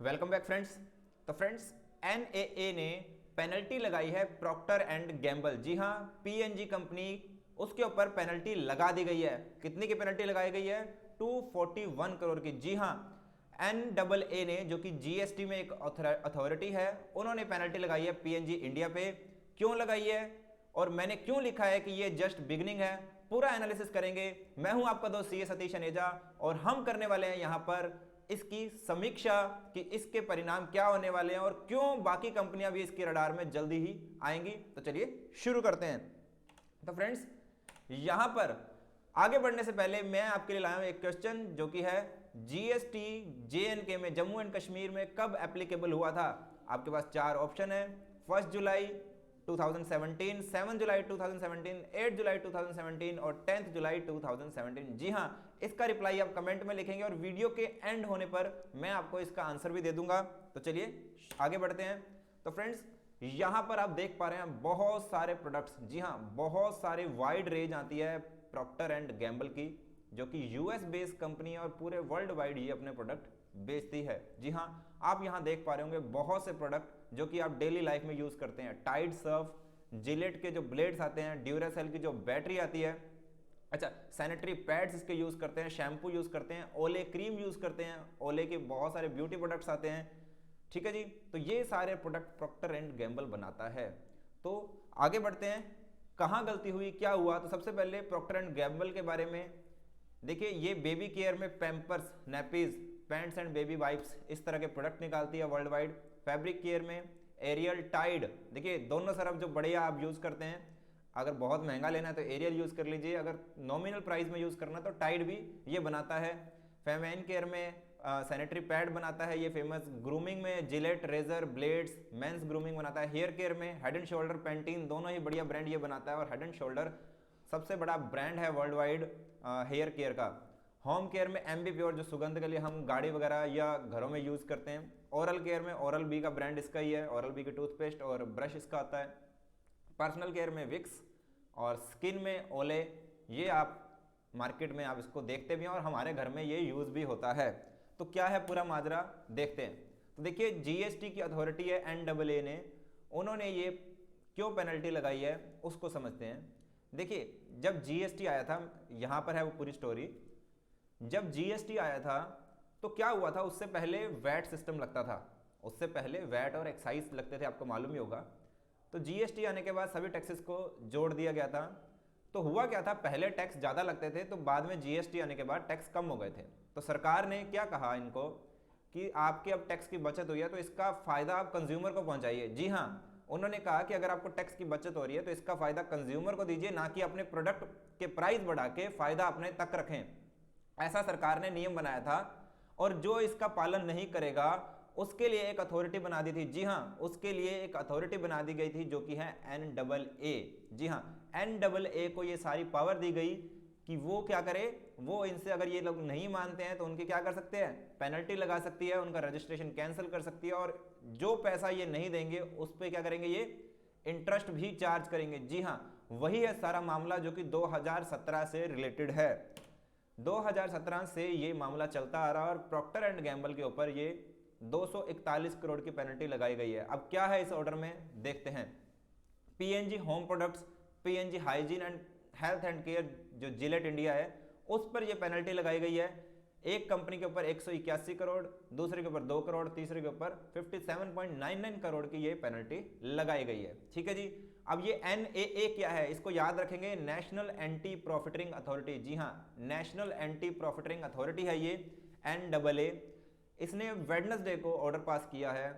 Welcome back friends. तो friends, NAA ने penalty लगाई है प्रॉक्टर एंड गैम्बल। जी हां, पीएनजी कंपनी, उसके ऊपर पेनल्टी लगा दी गई है। कितनी की पेनल्टी लगाई गई है? 241 करोड़ की। जी हां, एनएए ने, जो कि जीएसटी में एक अथॉरिटी है, उन्होंने पेनल्टी लगाई है पीएनजी इंडिया पे। क्यों लगाई है और मैंने क्यों लिखा है कि ये जस्ट बिगिनिंग है, पूरा एनालिसिस करेंगे। मैं हूं आपका दोस्त सीए सतीश अनेजा और हम करने वाले हैं यहां पर इसकी समीक्षा कि इसके परिणाम क्या होने वाले हैं और क्यों बाकी कंपनियां भी इसके रडार में जल्दी ही आएंगी। तो चलिए शुरू करते हैं। तो फ्रेंड्स, यहां पर आगे बढ़ने से पहले मैं आपके लिए लाया हूं एक क्वेश्चन, जो कि है जीएसटी जेएनके में, जम्मू एंड कश्मीर में कब एप्लीकेबल हुआ था। आपके पास चार ऑप्शन है। 1 जुलाई 2017, 7 जुलाई 2017, 8 जुलाई 2017 और 10 जुलाई 2017। जी हां, इसका रिप्लाई आप कमेंट में लिखेंगे और वीडियो के एंड होने पर मैं आपको इसका आंसर भी दे दूंगा। तो चलिए आगे बढ़ते हैं। तो फ्रेंड्स, यहां पर आप देख पा रहे हैं बहुत सारे प्रोडक्ट्स। जी हां, बहुत सारे वाइड रेंज आती है प्रॉक्टर एंड गैम्बल की, जो कि यूएस बेस्ड कंपनी है और पूरे वर्ल्ड वाइड ही अपने प्रोडक्ट बेचती है। जी हां, आप यहां देख पा रहे होंगे बहुत से प्रोडक्ट जो कि आप डेली लाइफ में यूज करते हैं। टाइड सर्फ, जिलेट के जो ब्लेड्स आते हैं, ड्यूरासेल की जो बैटरी आती है, अच्छा सैनिटरी पैड्स इसके यूज करते हैं, शैम्पू यूज करते हैं, ओले क्रीम यूज करते हैं, ओले के बहुत सारे ब्यूटी प्रोडक्ट्स आते हैं। ठीक है जी, तो ये सारे प्रोडक्ट प्रॉक्टर एंड गैम्बल बनाता है। तो आगे बढ़ते हैं, कहां गलती हुई, क्या हुआ। तो सबसे पहले प्रॉक्टर एंड गैम्बल के बारे में देखिए, ये बेबी केयर में Pampers, nappies, pants and baby wipes, इस तरह के प्रोडक्ट निकालती है वर्ल्ड वाइड। फैब्रिक केयर में एरियल, टाइड, देखिए दोनों तरफ जो बढ़िया आप यूज करते हैं। अगर बहुत महंगा लेना है तो एरियल यूज कर लीजिए, अगर नॉमिनल प्राइस में यूज करना तो टाइड भी ये बनाता है। फेमेन केयर में सैनिटरी पैड बनाता है, ये फेमस। ग्रूमिंग में Gillette, razor, blades, men's grooming बनाता है। हेयर केयर में हेड एंड शोल्डर, पेंटीन, दोनों ही बढ़िया ब्रांड ये बनाता है और हेड एंड शोल्डर सबसे बड़ा ब्रांड है वर्ल्ड वाइड हेयर केयर का। होम केयर में एमबी प्योर, जो सुगंध के लिए हम गाड़ी वगैरह या घरों में यूज करते हैं। ओरल केयर में ओरल बी का ब्रांड इसका ही है, ओरल बी की टूथपेस्ट और ब्रश इसका आता है। पर्सनल केयर में विक्स और स्किन में ओले, ये आप मार्केट में आप इसको देखते भी हैं और हमारे घर में ये यूज भी होता है। तो क्या है पूरा माजरा, देखते हैं। तो देखिए, जीएसटी की अथॉरिटी है एनएए ने, उन्होंने ये क्यों पेनल्टी लगाई है उसको समझते हैं। देखिए, जब जीएसटी आया था, यहां पर है वो पूरी स्टोरी। जब जीएसटी आया था तो क्या हुआ था, उससे पहले वैट सिस्टम लगता था, उससे पहले वैट और एक्साइज लगते थे, आपको मालूम ही होगा। तो जीएसटी आने के बाद सभी टैक्सेस को जोड़ दिया गया था। तो हुआ क्या था, पहले टैक्स ज़्यादा लगते थे, तो बाद में जीएसटी आने के बाद टैक्स कम हो गए थे। तो सरकार ने क्या कहा इनको कि आपके अब टैक्स की बचत हुई है तो इसका फ़ायदा आप कंज्यूमर को पहुंचाइए। जी हाँ, उन्होंने कहा कि अगर आपको टैक्स की बचत हो रही है तो इसका फ़ायदा कंज्यूमर को दीजिए, ना कि अपने प्रोडक्ट के प्राइस बढ़ा के फ़ायदा अपने तक रखें। ऐसा सरकार ने नियम बनाया था और जो इसका पालन नहीं करेगा उसके लिए एक अथॉरिटी बना दी थी। जी हां, उसके लिए एक अथॉरिटी बना दी गई थी, जो कि है एनएए। जी हां, एनएए को ये सारी पावर दी गई कि वो क्या करे, वो इनसे अगर ये लोग नहीं मानते हैं तो उनके क्या कर सकते हैं, पेनल्टी लगा सकती है, उनका रजिस्ट्रेशन कैंसिल कर सकती है और जो पैसा ये नहीं देंगे उस पर क्या करेंगे, ये इंटरेस्ट भी चार्ज करेंगे। जी हां, वही है सारा मामला जो कि 2017 से रिलेटेड है। 2017 से ये मामला चलता आ रहा है और प्रॉक्टर एंड गैम्बल के ऊपर ये 241 करोड़ की पेनल्टी लगाई गई है। अब क्या है इस ऑर्डर में, देखते हैं। PNG home products, PNG hygiene and health and care, जो जिलेट इंडिया है, उस पर यह पेनल्टी लगाई गई है। एक कंपनी के ऊपर 181 करोड़, दूसरे के ऊपर 2 करोड़, तीसरे के ऊपर 57.99 करोड़ की ये पेनल्टी लगाई गई है। ठीक है जी। अब ये एनएए क्या है, इसको याद रखेंगे, नेशनल एंटी प्रॉफिटरिंग अथॉरिटी। जी हाँ, नेशनल एंटी प्रॉफिटरिंग अथॉरिटी है ये एनएए। इसने वेडनेसडे को ऑर्डर पास किया है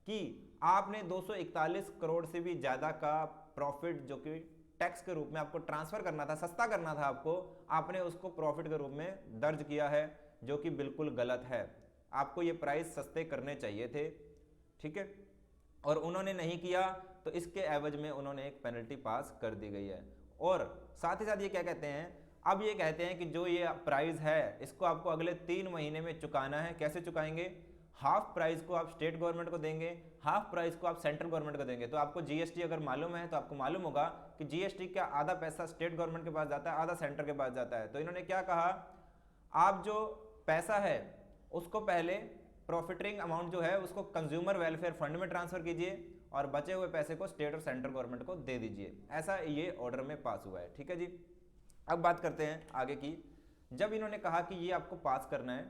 कि आपने 241 करोड़ से भी ज्यादा का प्रॉफिट जो कि टैक्स के रूप में आपको ट्रांसफर करना था, सस्ता करना था आपको, आपने उसको प्रॉफिट के रूप में दर्ज किया है, जो कि बिल्कुल गलत है। आपको ये प्राइस सस्ते करने चाहिए थे। ठीक है, और उन्होंने नहीं किया तो इसके एवज में उन्होंने एक पेनल्टी पास कर दी गई है। और साथ ही साथ ये क्या कहते हैं, अब ये कहते हैं कि जो ये प्राइस है इसको आपको अगले 3 महीने में चुकाना है। कैसे चुकाएंगे, हाफ प्राइस को आप स्टेट गवर्नमेंट को देंगे, हाफ प्राइस को आप सेंट्रल गवर्नमेंट को देंगे। तो आपको जीएसटी अगर मालूम है तो आपको मालूम होगा कि जीएसटी का आधा पैसा स्टेट गवर्नमेंट के पास जाता है, आधा सेंटर के पास जाता है। तो इन्होंने क्या कहा, आप जो पैसा है उसको पहले प्रॉफिटिंग अमाउंट जो है उसको कंज्यूमर वेलफेयर फंड में ट्रांसफर कीजिए और बचे हुए पैसे को स्टेट और सेंट्रल गवर्नमेंट को दे दीजिए। ऐसा ये ऑर्डर में पास हुआ है। ठीक है जी। अब बात करते हैं आगे की। जब इन्होंने कहा कि ये आपको पास करना है,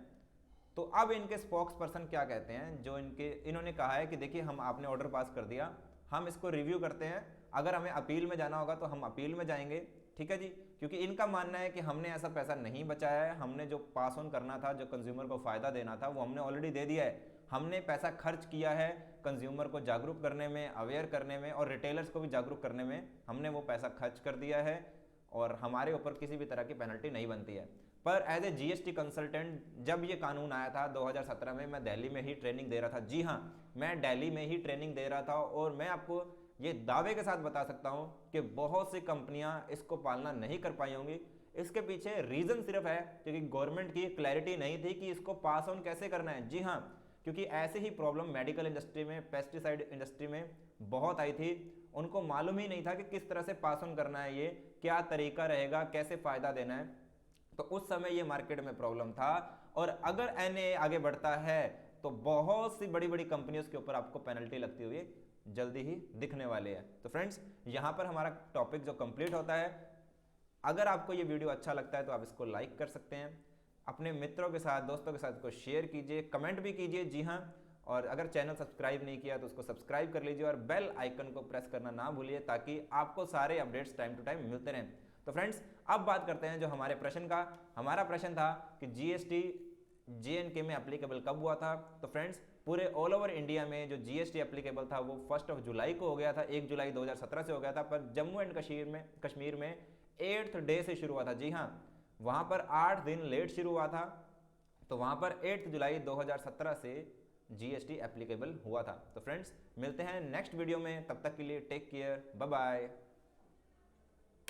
तो अब इनके स्पोक्स पर्सन क्या कहते हैं, जो इन्होंने कहा है कि देखिए हम आपने ऑर्डर पास कर दिया, हम इसको रिव्यू करते हैं, अगर हमें अपील में जाना होगा तो हम अपील में जाएंगे। ठीक है जी। क्योंकि इनका मानना है कि हमने ऐसा पैसा नहीं बचाया है, हमने जो पास ऑन करना था, जो कंज्यूमर को फायदा देना था, वो हमने ऑलरेडी दे दिया है। हमने पैसा खर्च किया है कंज्यूमर को जागरूक करने में, अवेयर करने में और रिटेलर्स को भी जागरूक करने में, हमने वो पैसा खर्च कर दिया है और हमारे ऊपर किसी भी तरह की पेनल्टी नहीं बनती है। पर एज ए जीएसटी कंसल्टेंट जब ये कानून आया था 2017 में, मैं दिल्ली में ही ट्रेनिंग दे रहा था। जी हाँ, मैं दिल्ली में ही ट्रेनिंग दे रहा था और मैं आपको ये दावे के साथ बता सकता हूँ कि बहुत सी कंपनियां इसको पालना नहीं कर पाई होंगी। इसके पीछे रीज़न सिर्फ है क्योंकि गवर्नमेंट की क्लैरिटी नहीं थी कि इसको पास ऑन कैसे करना है। जी हाँ, क्योंकि ऐसे ही प्रॉब्लम मेडिकल इंडस्ट्री में, पेस्टिसाइड इंडस्ट्री में बहुत आई थी। उनको मालूम ही नहीं था कि किस तरह से पास ऑन करना है, ये क्या तरीका रहेगा, कैसे फ़ायदा देना है। तो उस समय ये मार्केट में प्रॉब्लम था। और अगर एनए आगे बढ़ता है तो बहुत सी बड़ी बड़ी कंपनियों के ऊपर आपको पेनल्टी लगती हुई जल्दी ही दिखने वाली है। तो फ्रेंड्स, यहाँ पर हमारा टॉपिक जो कंप्लीट होता है। अगर आपको ये वीडियो अच्छा लगता है तो आप इसको लाइक कर सकते हैं, अपने मित्रों के साथ, दोस्तों के साथ इसको शेयर कीजिए, कमेंट भी कीजिए। जी हाँ, और अगर चैनल सब्सक्राइब नहीं किया तो उसको सब्सक्राइब कर लीजिए और बेल आइकन को प्रेस करना ना भूलिए ताकि आपको सारे अपडेट्स टाइम टू टाइम मिलते रहें। तो फ्रेंड्स, अब बात करते हैं जो हमारे प्रश्न का। हमारा प्रश्न था कि जीएसटी जेएनके में एप्लीकेबल कब हुआ था। तो फ्रेंड्स, पूरे ऑल ओवर इंडिया में जो जीएसटी एप्लीकेबल था वो 1 जुलाई को हो गया था, 1 जुलाई 2017 से हो गया था। पर जम्मू एंड कश्मीर में 8th डे से शुरू हुआ था। जी हाँ, वहाँ पर 8 दिन लेट शुरू हुआ था। तो वहाँ पर 8 जुलाई 2017 से जीएसटी एप्लीकेबल हुआ था। तो फ्रेंड्स, मिलते हैं नेक्स्ट वीडियो में, तब तक के लिए टेक केयर, बाय बाय।